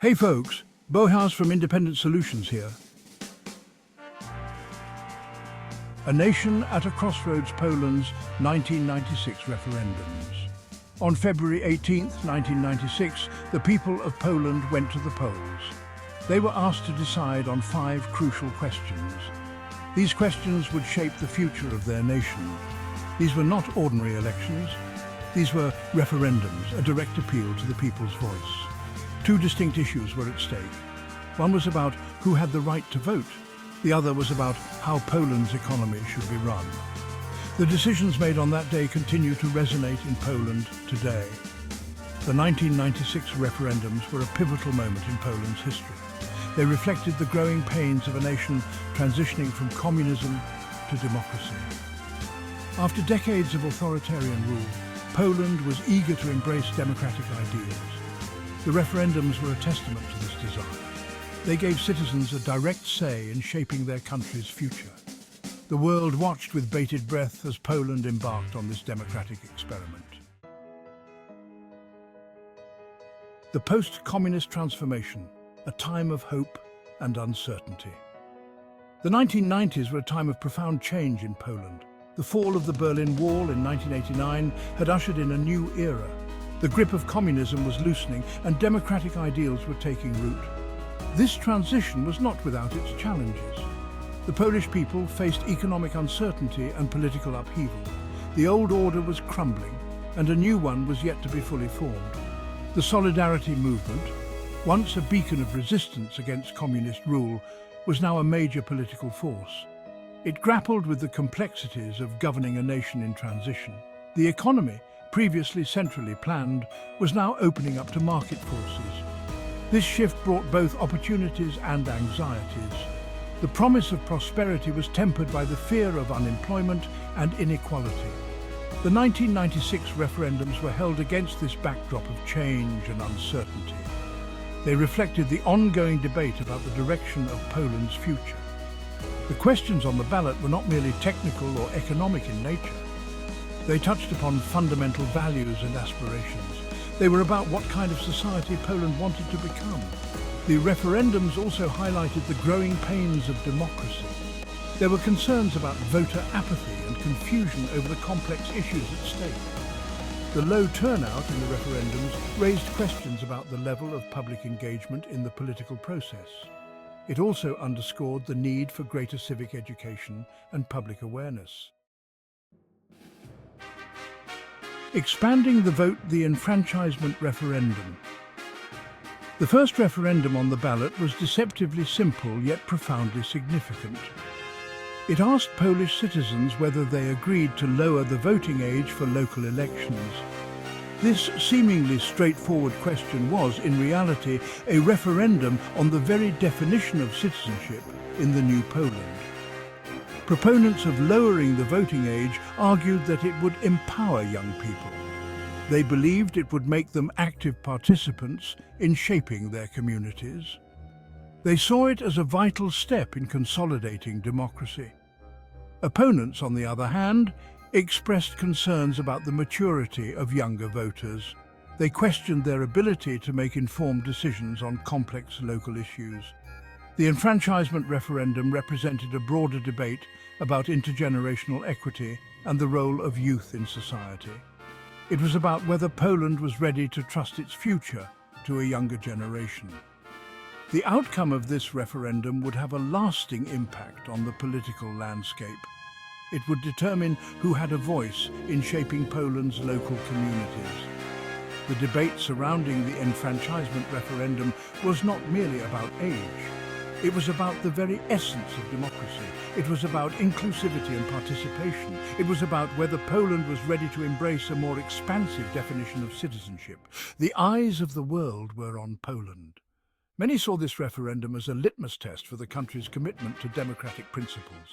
Hey folks, Bohaus from Independent Solutions here. A nation at a crossroads, Poland's 1996 referendums. On February 18, 1996, the people of Poland went to the polls. They were asked to decide on 5 crucial questions. These questions would shape the future of their nation. These were not ordinary elections. These were referendums, a direct appeal to the people's voice. 2 distinct issues were at stake. One was about who had the right to vote. The other was about how Poland's economy should be run. The decisions made on that day continue to resonate in Poland today. The 1996 referendums were a pivotal moment in Poland's history. They reflected the growing pains of a nation transitioning from communism to democracy. After decades of authoritarian rule, Poland was eager to embrace democratic ideals. The referendums were a testament to this desire. They gave citizens a direct say in shaping their country's future. The world watched with bated breath as Poland embarked on this democratic experiment. The post-communist transformation, a time of hope and uncertainty. The 1990s were a time of profound change in Poland. The fall of the Berlin Wall in 1989 had ushered in a new era. The grip of communism was loosening and democratic ideals were taking root. This transition was not without its challenges. The Polish people faced economic uncertainty and political upheaval. The old order was crumbling and a new one was yet to be fully formed. The Solidarity movement, once a beacon of resistance against communist rule, was now a major political force. It grappled with the complexities of governing a nation in transition. The economy, previously centrally planned, was now opening up to market forces. This shift brought both opportunities and anxieties. The promise of prosperity was tempered by the fear of unemployment and inequality. The 1996 referendums were held against this backdrop of change and uncertainty. They reflected the ongoing debate about the direction of Poland's future. The questions on the ballot were not merely technical or economic in nature. They touched upon fundamental values and aspirations. They were about what kind of society Poland wanted to become. The referendums also highlighted the growing pains of democracy. There were concerns about voter apathy and confusion over the complex issues at stake. The low turnout in the referendums raised questions about the level of public engagement in the political process. It also underscored the need for greater civic education and public awareness. Expanding the vote, the enfranchisement referendum. The first referendum on the ballot was deceptively simple yet profoundly significant. It asked Polish citizens whether they agreed to lower the voting age for local elections. This seemingly straightforward question was, in reality, a referendum on the very definition of citizenship in the new Poland. Proponents of lowering the voting age argued that it would empower young people. They believed it would make them active participants in shaping their communities. They saw it as a vital step in consolidating democracy. Opponents, on the other hand, expressed concerns about the maturity of younger voters. They questioned their ability to make informed decisions on complex local issues. The enfranchisement referendum represented a broader debate about intergenerational equity and the role of youth in society. It was about whether Poland was ready to trust its future to a younger generation. The outcome of this referendum would have a lasting impact on the political landscape. It would determine who had a voice in shaping Poland's local communities. The debate surrounding the enfranchisement referendum was not merely about age. It was about the very essence of democracy. It was about inclusivity and participation. It was about whether Poland was ready to embrace a more expansive definition of citizenship. The eyes of the world were on Poland. Many saw this referendum as a litmus test for the country's commitment to democratic principles.